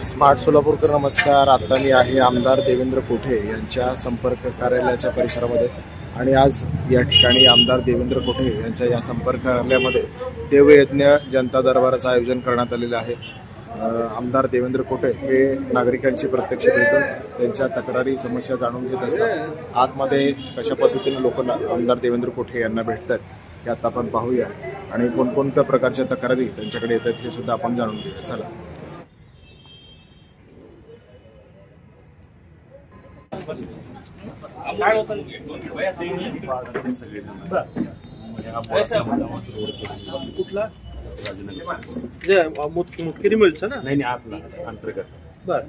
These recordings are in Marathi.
स्मार्ट सोलापूरकर नमस्कार। आता मी आहे आमदार देवेंद्र कोठे यांच्या संपर्क कार्यालयाच्या परिसरामध्ये आणि आज या ठिकाणी आमदार देवेंद्र कोठे यांच्या या संपर्क कार्यालयामध्ये देवयज्ञ जनता दरबाराचं आयोजन करण्यात आलेलं आहे। आमदार देवेंद्र कोठे हे नागरिकांशी प्रत्यक्ष भेटून त्यांच्या तक्रारी समस्या जाणून घेत असतात। आतमध्ये कशा पद्धतीने लोक आमदार देवेंद्र कोठे यांना भेटतात हे आता आपण पाहूया आणि कोणकोणत्या प्रकारच्या तक्रारी त्यांच्याकडे येतात हे सुद्धा आपण जाणून घेऊया। चला। कुठला मुतकिरी मिळतं ना? नाही आपला अंतर्गत बर।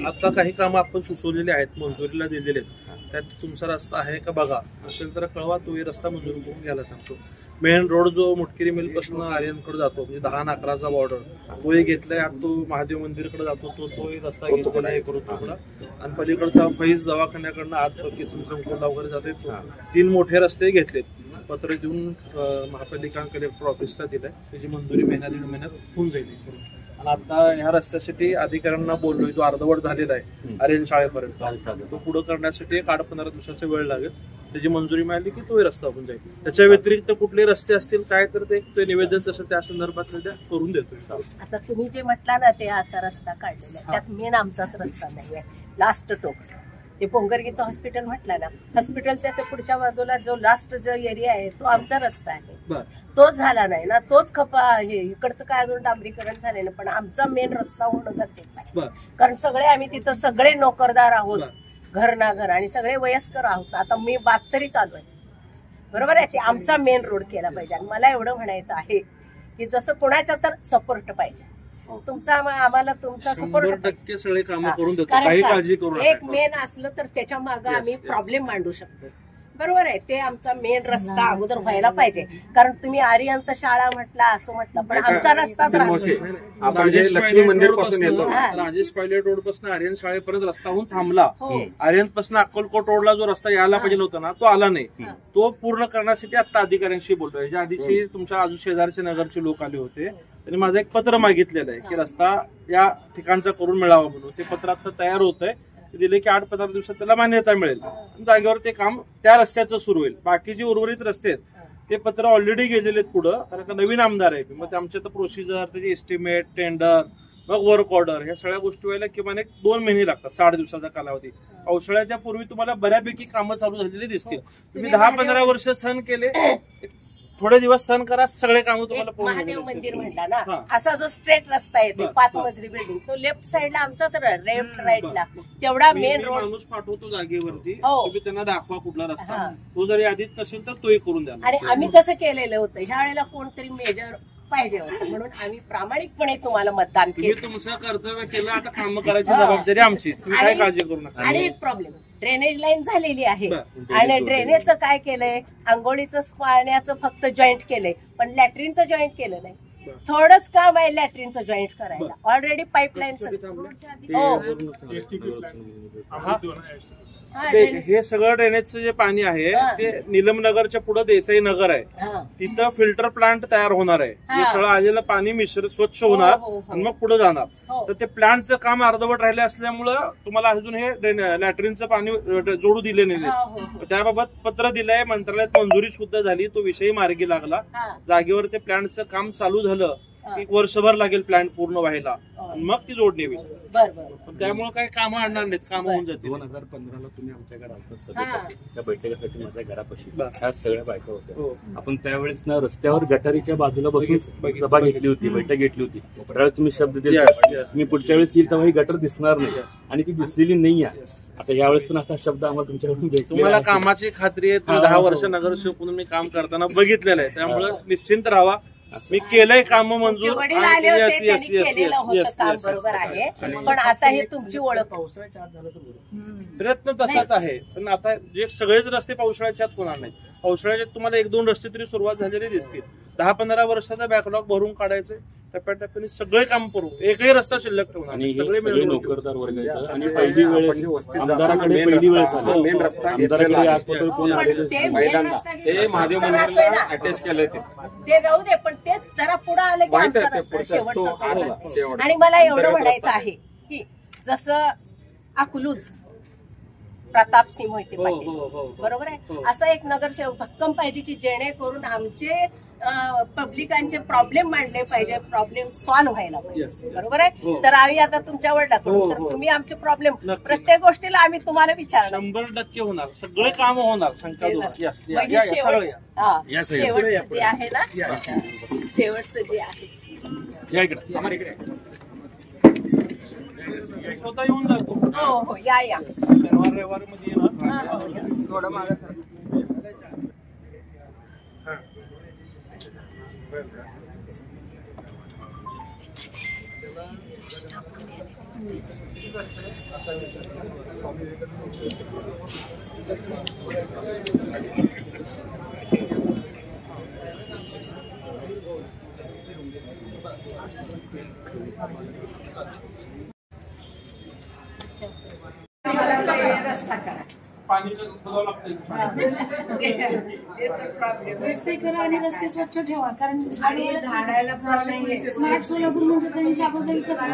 आता काही काम आपण सुचवलेले आहेत, मंजुरीला दिलेले आहेत, त्यात तुमचा रस्ता आहे का बघा, असेल तर कळवा, तो रस्ता मंजूर करून घ्यायला सांगतो। मेन रोड जो मुटकिरी मिल पासून आर्यनकडे जातो, म्हणजे 10-11चा बॉर्डर तो एक घेतलाय, आता तो महादेव मंदिरकडे जातो, तो रस्ता घेतलेला आहे करून तुकडा, आणि पलीकडचा फैज दवाखान्याकडनं आत किसन संकुलला वगैरे जाते तो 3 मोठे रस्ते घेतलेत। पत्र देऊन महापालिका कलेक्टर ऑफिसला दिलंय, त्याची मंजुरी महिन्यात होऊन जाईल। आणि आता ह्या रस्त्यासाठी अधिकाऱ्यांना बोललोय, जो अर्धवट झालेला आहे आर्यन शाळेपर्यंत, तो पुढे करण्यासाठी 8-15 दिवसाचा वेळ लागेल। त्याची मंजुरी मिळाली की तोही रस्ता होऊन जाईल। त्याच्या व्यतिरिक्त कुठले रस्ते असतील काय तर ते निवेदन तसं त्या संदर्भात करून देतो। आता तुम्ही जे म्हटला ना ते असा रस्ता काढलेला आहे, त्यात मेन आमचाच रस्ता नाहीये, लास्ट टोक ते पोंगरगीचं हॉस्पिटल म्हटलं ना, हॉस्पिटलच्या ते पुढच्या बाजूला जो लास्ट जो एरिया आहे तो आमचा रस्ता आहे, तो झाला नाही ना, तोच खपा हे इकडचं काय अजून डांबरीकरण झालेलं, पण आमचा मेन रस्ता होणं गरजेचं आहे। कारण सगळे आम्ही तिथं सगळे नोकरदार आहोत, घर ना घर, आणि सगळे वयस्कर आहोत। आता मी 72 चालू आहे, बरोबर आहे, ते आमचा मेन रोड केला पाहिजे। आणि मला एवढं म्हणायचं आहे की जसं कोणाच्या तर सपोर्ट पाहिजे, तुमचा आम्हाला तुमचा सपोर्ट सगळे काम करून देतो, काही काळजी करू नका। एक मेन असलं तर त्याच्या मागे आम्ही प्रॉब्लेम मांडू शकतो, बरोबर आहे। ते आमचा मेन रस्ता अगोदर व्हायला पाहिजे, कारण तुम्ही आर्यंत शाळा म्हटला असं म्हटलं, पण आमचा रस्ताच आपण जे लक्ष्मी मंदिर पासून येतो, राजेश पायलट रोड पासून आर्यन शाळेपर्यंत रस्ता होऊन थांबला, आर्यन पासून अक्कलकोट रोडला जो रस्ता यायला पाहिजे होता ना, तो आला नाही। तो पूर्ण करण्यासाठी आता अधिकाऱ्यांशी बोलतोय। ज्या आधीची तुमच्या आजू शेजारचे नगरचे लोक आले होते, त्यांनी माझं एक पत्र मागितलेलं आहे की रस्ता या ठिकाणचा करून मिळावा म्हणून। ते पत्र आता तयार होत आहे, ते दिले की 8-15 दिवसात त्याला मान्यता मिळेल, जागेवर ते काम त्या रस्त्याचं सुरू होईल। बाकीचे उर्वरित रस्ते आहेत ते पत्र ऑलरेडी गेलेले आहेत पुढं, कारण का नवीन आमदार आहे, मग आमच्या तर प्रोसिजर, त्याची एस्टिमेट, टेंडर, मग वर्क ऑर्डर, ह्या सगळ्या गोष्टी व्हायला किमान 2 महिने लागतात, 60 दिवसाचा कालावधी। पावसाळ्याच्या पूर्वी तुम्हाला बऱ्यापैकी कामं चालू झालेली दिसतील। तुम्ही 10-15 वर्ष सहन केले, थोडे दिवस सहन करा, सगळे काम तुम्हाला। महादेव मंदिर म्हणला ना, असा जो स्ट्रेट रस्ता आहे, 5 मजली बिल्डिंग, तो लेफ्ट साइडला आमचाच, लेफ्ट राईटला तेवढा मेन रोड माणूस पाठवतो जागेवरती, तुम्ही त्यांना दाखवा कुठला रस्ता, तो जरी आधीच नसेल तर तोही करून द्या। आणि आम्ही कसं केलेलं होतं, ह्या वेळेला कोणतरी मेजर पाहिजे होतं, म्हणून आम्ही प्रामाणिकपणे तुम्हाला मतदान केलं। तुमचं कर्तव्य केलं, आता काम करायची जबाबदारी आमची, तुम्ही काय काळजी करू नका। आणि एक प्रॉब्लेम, ड्रेनेज लाईन झालेली आहे, आणि ड्रेनेजचं काय केलंय, आंघोळीचं पाण्याचं फक्त जॉईंट केलंय, पण लॅट्रिनचं जॉईंट केलं नाही। थोडंच काम आहे लॅट्रिनचं जॉईंट करायला, ऑलरेडी पाईपलाईन हे सगळं ड्रेनेजचं जे पाणी आहे ते निलमनगरच्या पुढे देसाई नगर आहे, तिथं फिल्टर प्लांट तयार होणार आहे, हे सगळं आलेलं पाणी मिश्र स्वच्छ होणार आणि मग पुढे जाणार। तर ते प्लांटचं काम अर्धवट राहिले असल्यामुळं तुम्हाला अजून हे लॅट्रिनचं पाणी जोडू दिले नाही। त्याबाबत पत्र दिलंय, मंत्रालयात मंजुरी सुद्धा झाली, तो विषयी मार्गी लागला, जागेवर ते प्लांटचं काम चालू झालं, 1 वर्षभर लागेल प्लांट पूर्ण व्हायला, मग ती जोडणी होईल। त्यामुळे काही कामं आणणार नाहीत, कामं होऊन जातील। 2015ला तुम्ही आमच्याकडे आलता सभेसाठी, त्या बैठकीसाठी माझ्या घरापाशी ह्या सगळ्या बायका होत्या। आपण त्यावेळेस ना रस्त्यावर गटारीच्या बाजूला बसून सभा घेतली होती, बैठक घेतली होती। त्यावेळेस तुम्ही शब्द दिला मी पुढच्या वेळेस येईल तेव्हा ही गटर दिसणार नाही, आणि ती दिसलेली नाही आहे। आता यावेळेस पण असा शब्द आम्हाला तुमच्याकडून भेटला। तुम्हाला कामाची खात्री आहे, 10 वर्ष नगरसेवक म्हणून मी काम करताना बघितलेलं आहे, त्यामुळे निश्चिंत राहावा, मी केलंय काम मंजूर। वडील आले होते, त्यांनी केलेलं होतं काम, बरोबर आहे, पण आता हे तुमची ओळख, प्रयत्न तसाच आहे, पण आता जे सगळेच रस्ते पावसाळ्याच्यात होणार नाही। पावसाळ्याच्यात तुम्हाला 1-2 रस्ते तरी सुरुवात झालेली दिसतील। 10-15 वर्षाचा बॅकलॉग भरून काढायचे, टप्प्याटप्प्याने सगळे काम करू, एकही रस्ता शिल्लक ठेवणार आणि नाही. सगळे मिळून नोकरदार वर्ग आहेत आणि पहिली वेळेस आमदाराकडे पहिली वेळेस आमदाराकडे आजपर्यंत कोण आलेलं ते महादेव मंदिराला अटॅच केलंय ते राहू दे, पण ते जरा पुढे आले की आमचा रस्ता शेवटचा. आणि मला एवढं म्हणायचं आहे की जसं अकलूज प्रतापसिंह मोहिते पाटील, बरोबर आहे, असा एक नगरसेवक भक्कम पाहिजे की जेणेकरून आमचे पब्लिकांचे प्रॉब्लेम मांडले पाहिजे, प्रॉब्लेम सॉल्व्ह व्हायला पाहिजे, बरोबर आहे. तर आम्ही आता तुमच्यावर टाकू, तर तुम्ही आमचे प्रॉब्लेम प्रत्येक गोष्टीला आम्ही तुम्हाला विचारणार. 100% होणार, सगळे काम होणार. शंका शेवटचं जे आहे ना, शेवटचं जे आहे स्वतः येऊन जातो. हो हो, या शनिवार रविवार मध्ये येणार. थोडं मागे रस्ता करा, पाणी बघावं लागतं. रस्ते करा आणि रस्ते स्वच्छ ठेवा, कारण आणि झाडायला पण नाहीये. स्मार्ट सोलापूर म्हणजे त्यांनी शाबासकी करा.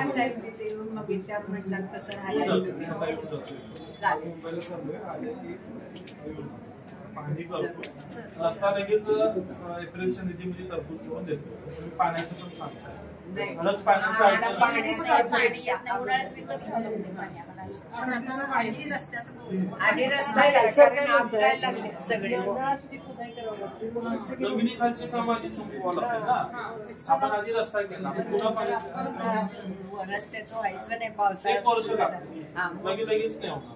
पाणी करतो, रस्ता लगेच एप्रिलच्या निधीमध्ये तरतूद करून देतो. पाण्याचं पण सांगतो, खरंच पाण्याचं आणि रस्ता लागले सगळे. जमिनीखालची कामं आधी संपवावं लागते ना. आपण आधी रस्ता केला, पुन्हा पाणी रस्त्याचं व्हायचं नाही, 1 वर्ष लागतं, लगेच नाही होणार.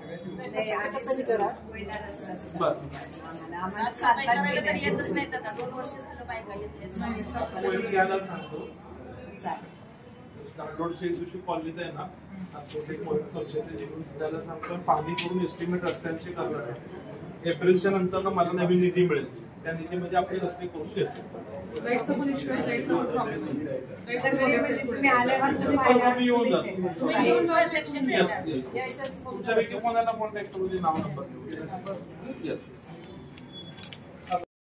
येतच नाही, 2 वर्ष झालं बायका येत घ्यायला सांगतो. दांडोडच्या दिवशी कॉलनीत आहे ना, स्वच्छतेची त्याला सांगतो, पाणी करून एस्टिमेट रस्त्यांचे करण्यासाठी एप्रिलच्या नंतर मला नवीन निधी मिळेल, त्या निधीमध्ये आपले रस्ते करून घेतो. तुमच्यापैकी कोणाला कॉन्टॅक्ट करू दे, नाव नंबर.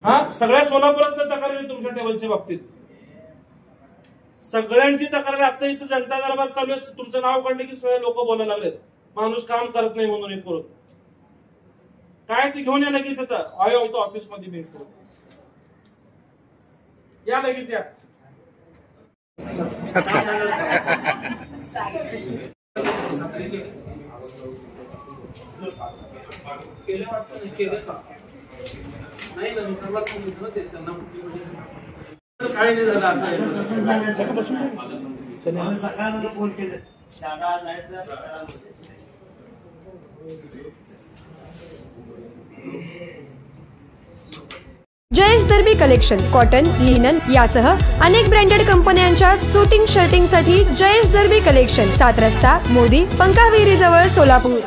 हा, सगळ्या सोलापुरात तक्रारी तुमच्या टेबलच्या बाबतीत सगळ्यांची तक्रार. आता इथं जनता दरबार चालू आहे, तुमचं नाव काढलं की सगळे लोक बोलायला लागलेत, माणूस काम करत नाही म्हणून. एक करून काय ते घेऊन या लगेच. आता आयो इथं ऑफिस मध्ये मी या लगेच या. केले वाटतं नाही, केले का नाही ना, मित्राला सांगितलं ते, त्यांना काय नाही झालं असं. सकाळला फोन केले, दादा जायचं. जयेश दर्बी कलेक्शन कॉटन, लिनन यासह अनेक ब्रँडेड कंपन्यांच्या सुटिंग शर्टिंगसाठी जयेश दर्बी कलेक्शन, 7 रस्ता मोदी पंकाविरी जवळ सोलापूर.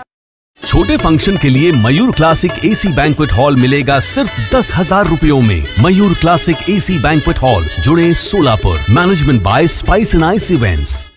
छोटे फंक्शन के लिए Mayur classic AC banquet hall मिलेगा सिर्फ 10,000 रुपयों में। Mayur classic AC banquet hall, जुड़े Solapur. Management by spice and ice events.